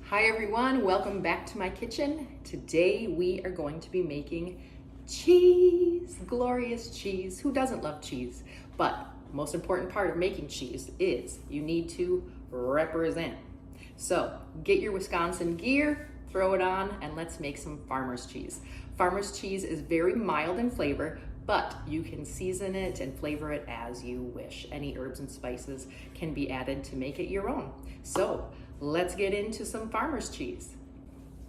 Hi everyone, welcome back to my kitchen. Today we are going to be making cheese, glorious cheese. Who doesn't love cheese? But the most important part of making cheese is you need to represent. So get your Wisconsin gear, throw it on, and let's make some farmer's cheese. Farmer's cheese is very mild in flavor, but you can season it and flavor it as you wish. Any herbs and spices can be added to make it your own. So let's get into some farmer's cheese.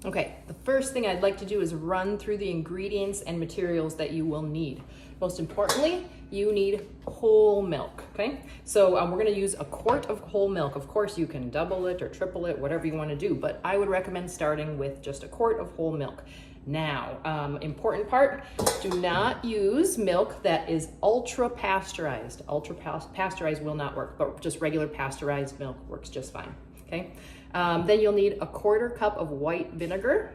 Okay, the first thing I'd like to do is run through the ingredients and materials that you will need. Most importantly, you need whole milk, okay? So we're gonna use a quart of whole milk. Of course, you can double it or triple it, whatever you wanna do, but I would recommend starting with just a quart of whole milk. Now, important part, do not use milk that is ultra pasteurized. Ultra pasteurized will not work, but just regular pasteurized milk works just fine. Okay, then you'll need a quarter cup of white vinegar.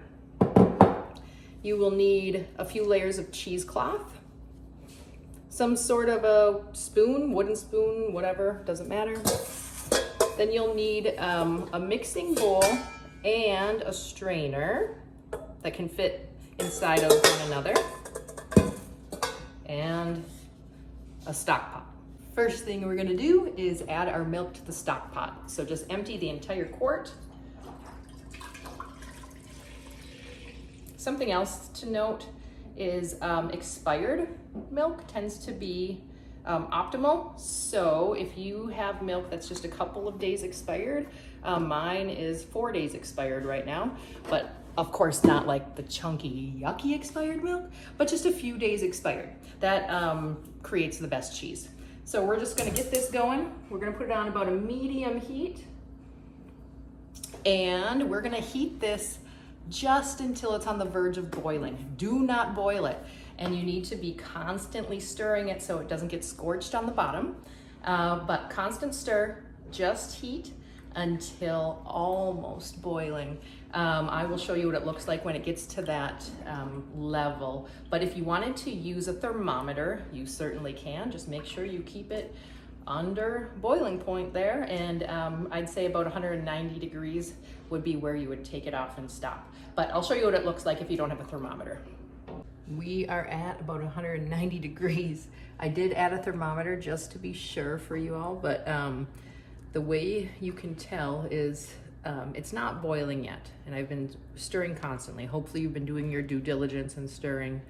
You will need a few layers of cheesecloth, some sort of a spoon, wooden spoon, whatever, doesn't matter. Then you'll need a mixing bowl and a strainer that can fit inside of one another, and a stock pot. First thing we're gonna do is add our milk to the stock pot. So just empty the entire quart. Something else to note is expired milk tends to be optimal. So if you have milk that's just a couple of days expired, mine is 4 days expired right now, but of course not like the chunky, yucky expired milk, but just a few days expired. That creates the best cheese. So we're just gonna get this going. We're gonna put it on about a medium heat. And we're gonna heat this just until it's on the verge of boiling. Do not boil it. And you need to be constantly stirring it so it doesn't get scorched on the bottom. But constant stir, just heat until almost boiling. I will show you what it looks like when it gets to that level. But if you wanted to use a thermometer, you certainly can. Just make sure you keep it under boiling point there. And I'd say about 190 degrees would be where you would take it off and stop. But I'll show you what it looks like if you don't have a thermometer. We are at about 190 degrees. I did add a thermometer just to be sure for you all, but the way you can tell is it's not boiling yet, and I've been stirring constantly. Hopefully you've been doing your due diligence and stirring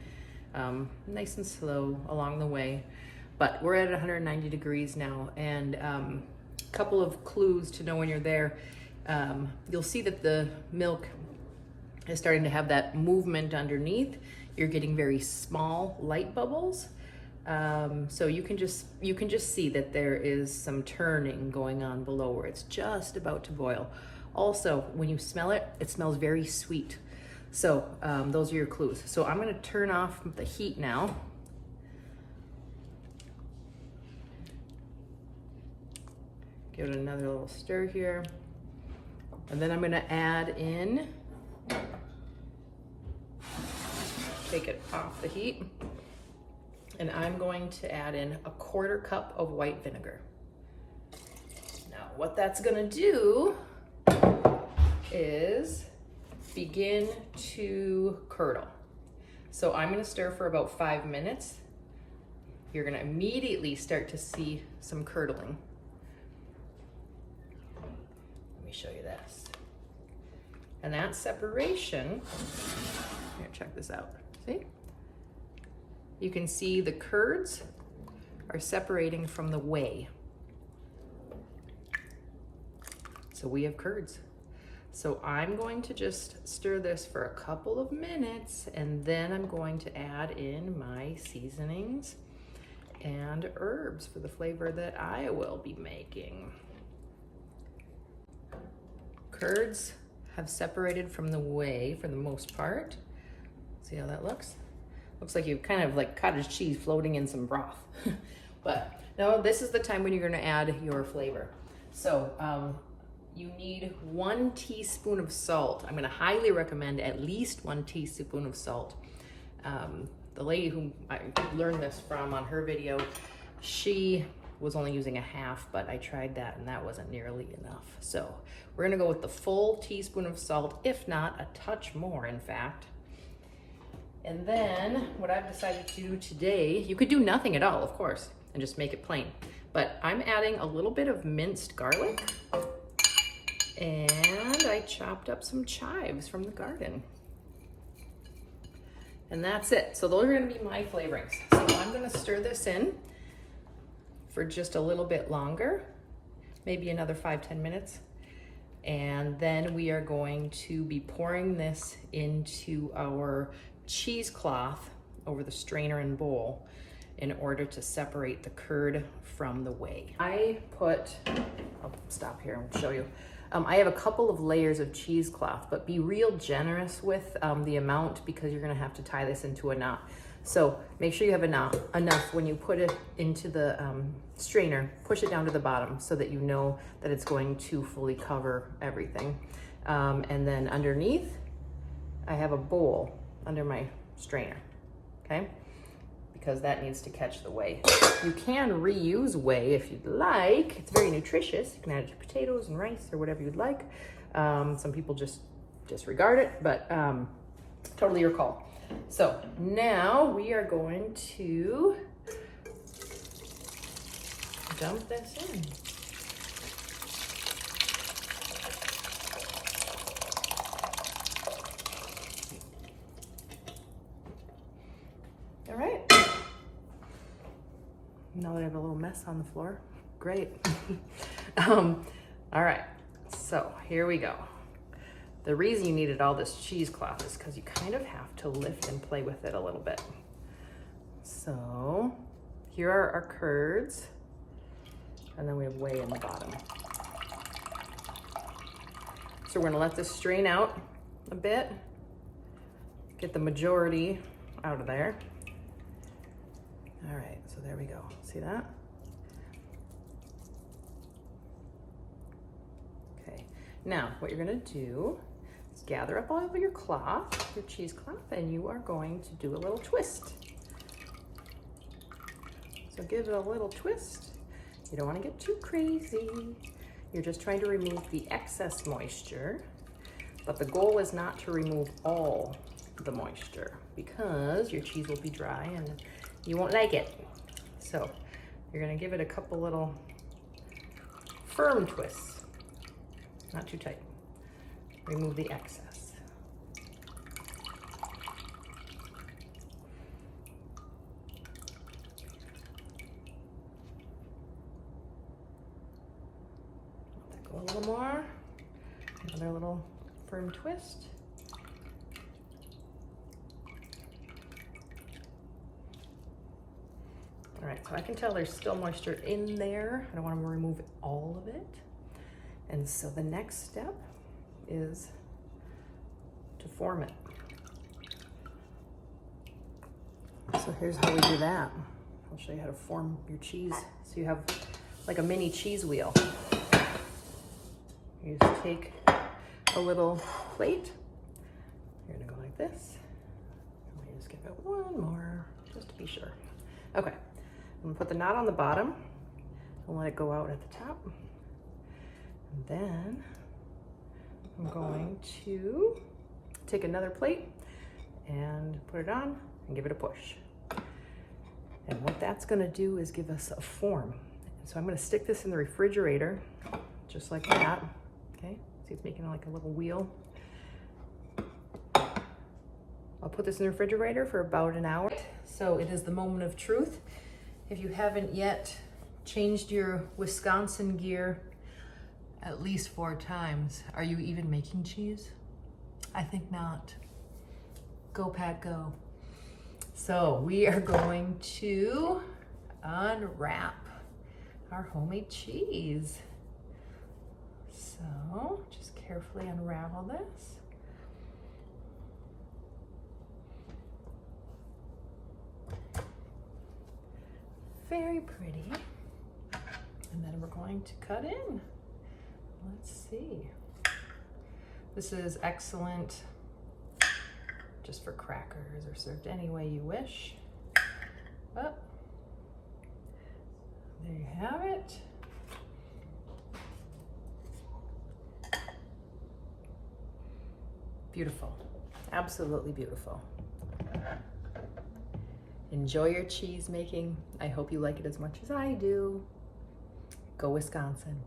nice and slow along the way. But we're at 190 degrees now, and a couple of clues to know when you're there. You'll see that the milk is starting to have that movement underneath. You're getting very small light bubbles. So you can just see that there is some turning going on below where it's just about to boil. Also, when you smell it, it smells very sweet. So those are your clues. So I'm gonna turn off the heat now. Give it another little stir here. And then I'm gonna add in, take it off the heat. And I'm going to add in a quarter cup of white vinegar. Now, what that's gonna do is begin to curdle. So I'm gonna stir for about 5 minutes. You're gonna immediately start to see some curdling. Let me show you this. And that separation, here, check this out, see? You can see the curds are separating from the whey. So we have curds. So I'm going to just stir this for a couple of minutes, and then I'm going to add in my seasonings and herbs for the flavor that I will be making. Curds have separated from the whey for the most part. See how that looks? Looks like you've kind of like cottage cheese floating in some broth. But no, this is the time when you're gonna add your flavor. So you need 1 teaspoon of salt. I'm gonna highly recommend at least 1 teaspoon of salt. The lady who I learned this from on her video, she was only using a half, but I tried that and that wasn't nearly enough. So we're gonna go with the full teaspoon of salt, if not a touch more, in fact. And then what I've decided to do today, you could do nothing at all, of course, and just make it plain. But I'm adding a little bit of minced garlic, and I chopped up some chives from the garden. And that's it. So those are gonna be my flavorings. So I'm gonna stir this in for just a little bit longer, maybe another 5-10 minutes. And then we are going to be pouring this into our cheesecloth over the strainer and bowl in order to separate the curd from the whey. I'll stop here and show you. I have a couple of layers of cheesecloth, but be real generous with the amount because you're gonna have to tie this into a knot. So make sure you have enough when you put it into the strainer, push it down to the bottom so that you know that it's going to fully cover everything. And then underneath, I have a bowl under my strainer, okay? Because that needs to catch the whey. You can reuse whey if you'd like. It's very nutritious. You can add it to potatoes and rice or whatever you'd like. Some people just disregard it, but totally your call. So now we are going to dump this in. All right. Now that I have a little mess on the floor, great. All right, so here we go. The reason you needed all this cheesecloth is because you kind of have to lift and play with it a little bit. So here are our curds, and then we have whey in the bottom. So we're gonna let this strain out a bit, get the majority out of there. All right, so there we go. See that? Okay, now what you're gonna do is gather up all of your cloth, your cheesecloth, and you are going to do a little twist. So give it a little twist. You don't wanna get too crazy. You're just trying to remove the excess moisture, but the goal is not to remove all the moisture because your cheese will be dry and you won't like it. So you're gonna give it a couple little firm twists, not too tight. Remove the excess. Let that go a little more. Another little firm twist. All right, so I can tell there's still moisture in there. I don't want to remove all of it. And so the next step is to form it. So here's how we do that. I'll show you how to form your cheese. So you have like a mini cheese wheel. You just take a little plate. You're gonna go like this. Let me just give it one more, just to be sure. Okay. I'm gonna put the knot on the bottom and let it go out at the top. And then I'm going to take another plate and put it on and give it a push. And what that's gonna do is give us a form. So I'm gonna stick this in the refrigerator, just like that, okay? See, it's making like a little wheel. I'll put this in the refrigerator for about an hour. So it is the moment of truth. If you haven't yet changed your Wisconsin gear at least 4 times, are you even making cheese? I think not. Go Pat, go. So we are going to unwrap our homemade cheese. So just carefully unravel this. Very pretty. And then we're going to cut in. Let's see. This is excellent just for crackers or served any way you wish. But There you have it. Beautiful, absolutely beautiful. Enjoy your cheese making. I hope you like it as much as I do. Go Wisconsin.